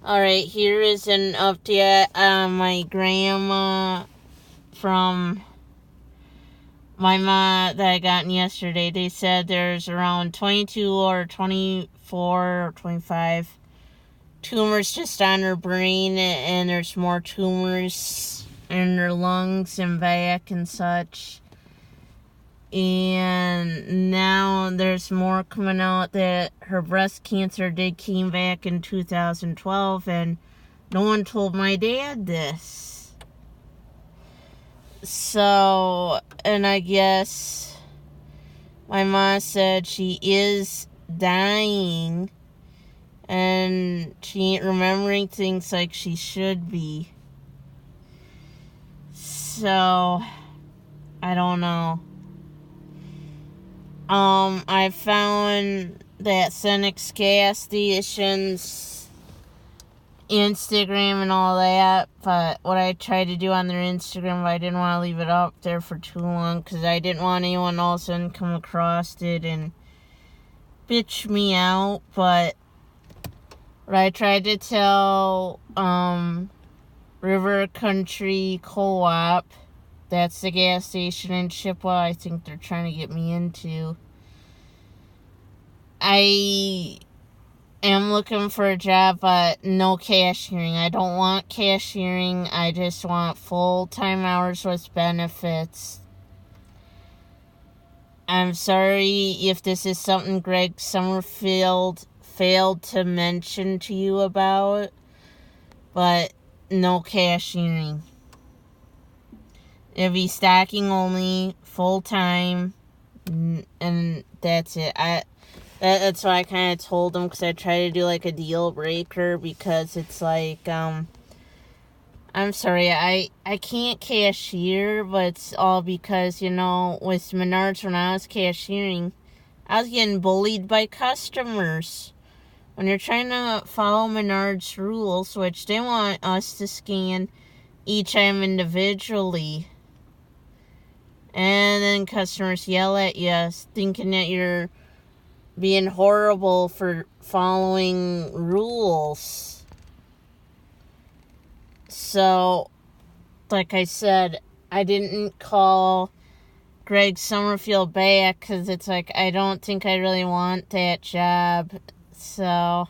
Alright, here is an update on my grandma from my mom that I got yesterday. They said there's around 22 or 24 or 25 tumors just on her brain, and there's more tumors in her lungs and back and such. And now there's more coming out that her breast cancer came back in 2012, and no one told my dad this. So, and I guess my mom said she is dying and she ain't remembering things like she should be. So, I don't know. I found that Senex gas stations, Instagram and all that, but what I tried to do on their Instagram, I didn't want to leave it up there for too long because I didn't want anyone all of a sudden come across it and bitch me out. But what I tried to tell River Country Co-op, that's the gas station in Chippewa I think they're trying to get me into. I am looking for a job, but no cashiering. I don't want cashiering. I just want full-time hours with benefits. I'm sorry if this is something Greg Summerfield failed to mention to you about, but no cashiering. It'll be stacking only, full-time, and that's it. That's why I kind of told them, because I try to do like a deal breaker, because it's like, I'm sorry, I can't cashier, but it's all because, with Menards, when I was cashiering, I was getting bullied by customers. When you're trying to follow Menards rules, which they want us to scan each item individually, and then customers yell at you, thinking that you're being horrible for following rules. So, like I said, I didn't call Greg Summerfield back because it's like, I don't think I really want that job. So,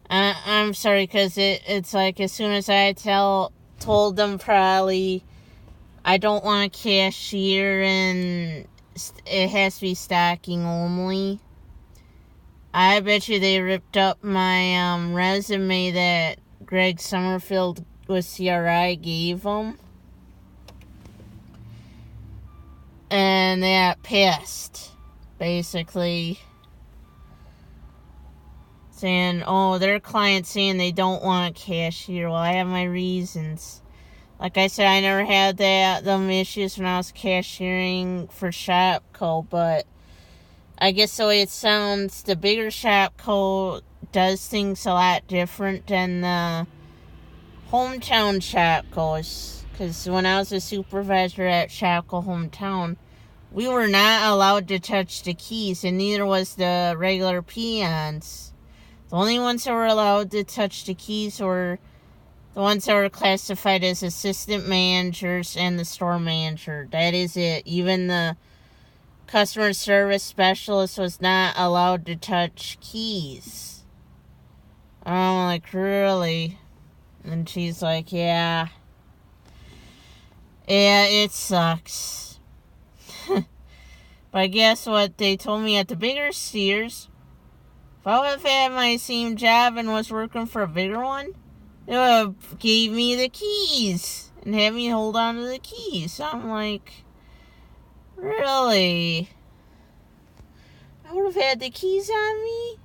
I'm sorry, because it's like, as soon as I told them probably I don't want a cashier and it has to be stacking only, I bet you they ripped up my resume that Greg Summerfield with CRI gave them. And they got pissed, basically. Saying, their client's saying they don't want a cashier. Well, I have my reasons. Like I said, I never had them issues when I was cashiering for Shopko, but I guess the way it sounds, the bigger Shopko does things a lot different than the hometown Shopkos. Because when I was a supervisor at Shopko Hometown, we were not allowed to touch the keys, and neither was the regular peons. The only ones that were allowed to touch the keys were the ones that were classified as assistant managers and the store manager. That is it. Even the customer service specialist was not allowed to touch keys. I'm like, really? And she's like, yeah, it sucks. But guess what they told me at the bigger Sears? If I would have had my same job and was working for a bigger one, they would have gave me the keys and had me hold on to the keys. So I'm like, really? I would have had the keys on me?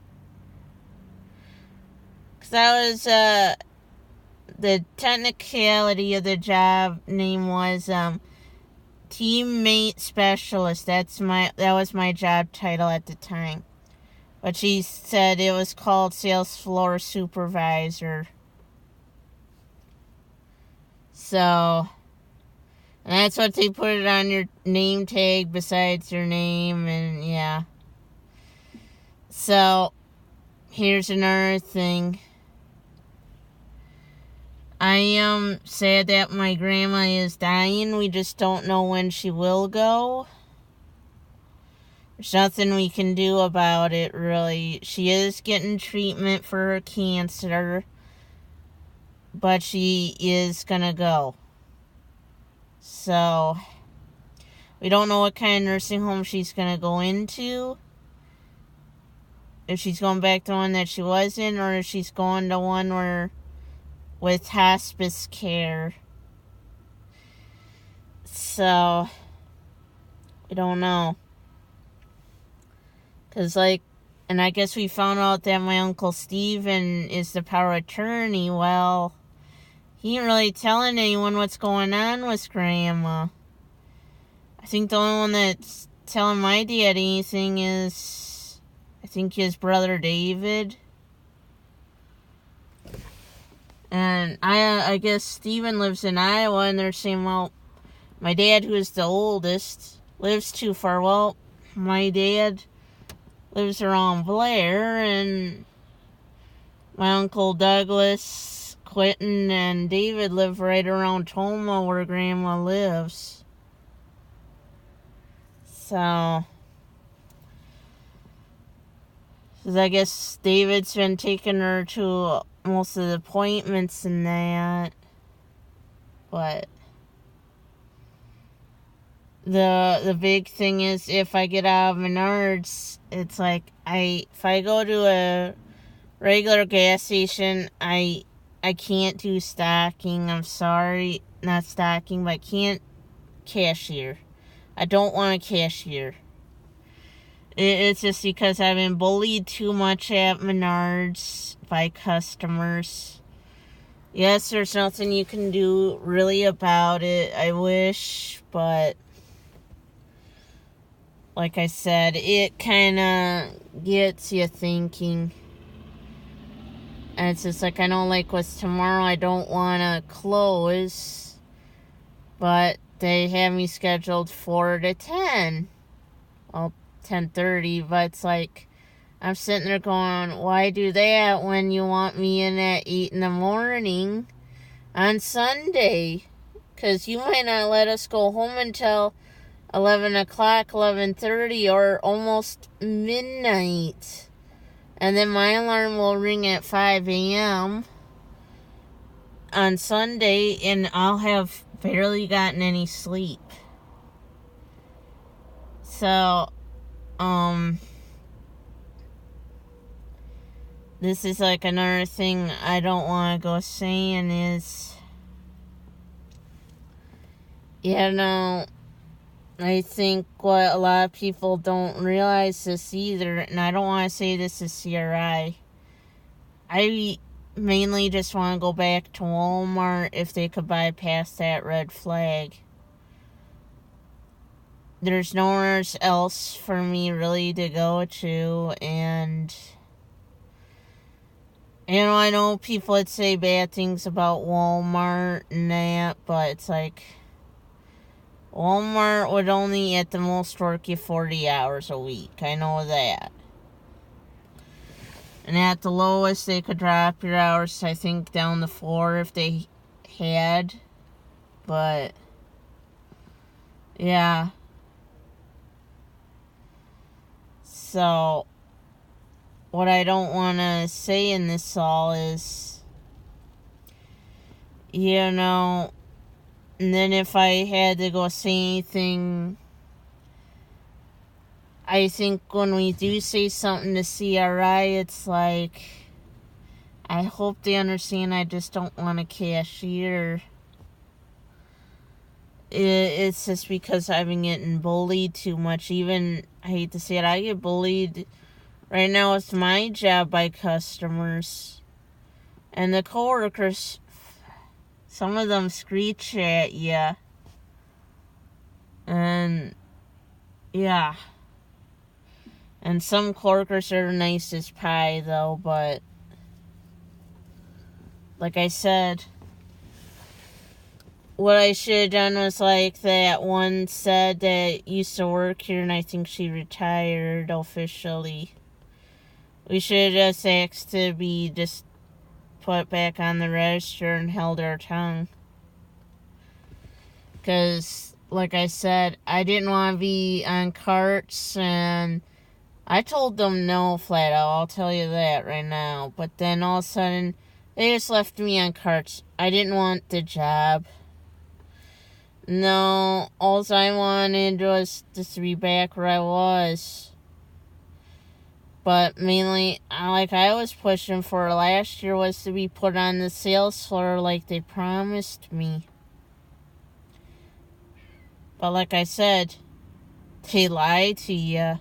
Because that was, the technicality of the job name was, teammate specialist. That was my job title at the time. But she said it was called sales floor supervisor. So, and that's what they put it on your name tag besides your name, and yeah. So, here's another thing. I am sad that my grandma is dying. We just don't know when she will go. There's nothing we can do about it, really. She is getting treatment for her cancer, but she is gonna go. So, we don't know what kind of nursing home she's gonna go into. If she's going back to one that she was in, or if she's going to one with hospice care. So, we don't know. Because, and I guess we found out that my Uncle Steven is the power of attorney. Well, he ain't really telling anyone what's going on with Grandma. I think the only one that's telling my dad anything is, I think, his brother David. And I guess Steven lives in Iowa, and they're saying, well, my dad, who is the oldest, lives too far. Well, my dad lives around Blair, and my Uncle Douglas, Quentin, and David live right around Toma, where Grandma lives. So, because I guess David's been taking her to most of the appointments and that, but the big thing is, if I get out of Menards, it's like, if I go to a regular gas station, I can't do stocking. I'm sorry, not stocking, but I can't cashier. I don't want a cashier. It's just because I've been bullied too much at Menards by customers. Yes, there's nothing you can do really about it, I wish, but like I said, it kind of gets you thinking. And it's just like, I know, like, with tomorrow, I don't want to close, but they have me scheduled 4 to 10. Well, 10:30, but it's like, I'm sitting there going, why do that when you want me in at 8 in the morning on Sunday? Because you might not let us go home until 11 o'clock, 11:30, or almost midnight. And then my alarm will ring at 5 a.m. on Sunday, and I'll have barely gotten any sleep. So, this is like another thing I don't want to go saying is, I think what a lot of people don't realize this either, and I don't want to say this is CRI. I mainly just want to go back to Walmart if they could bypass that red flag. There's nowhere else for me really to go to, and I know people would say bad things about Walmart and that, but it's like, Walmart would only at the most work you 40 hours a week. I know that. And at the lowest, they could drop your hours, I think, down to 4 if they had. But, yeah. So, what I don't want to say in this all is, and then if I had to go say anything, I think when we do say something to CRI, it's like, I hope they understand I just don't want a cashier. It's just because I've been getting bullied too much. Even, I hate to say it, I get bullied right now with my job by customers. And the coworkers, some of them screech at you. And, yeah. And some coworkers are nice as pie, though, but like I said, what I should have done was like that one said that used to work here, and I think she retired officially. We should have just asked to be just put back on the register and held our tongue. Because, like I said, I didn't want to be on carts, and I told them no flat out, I'll tell you that right now. But then all of a sudden, they just left me on carts. I didn't want the job. No, all I wanted was just to be back where I was. But mainly, like I was pushing for last year, was to be put on the sales floor like they promised me. But like I said, they lie to you.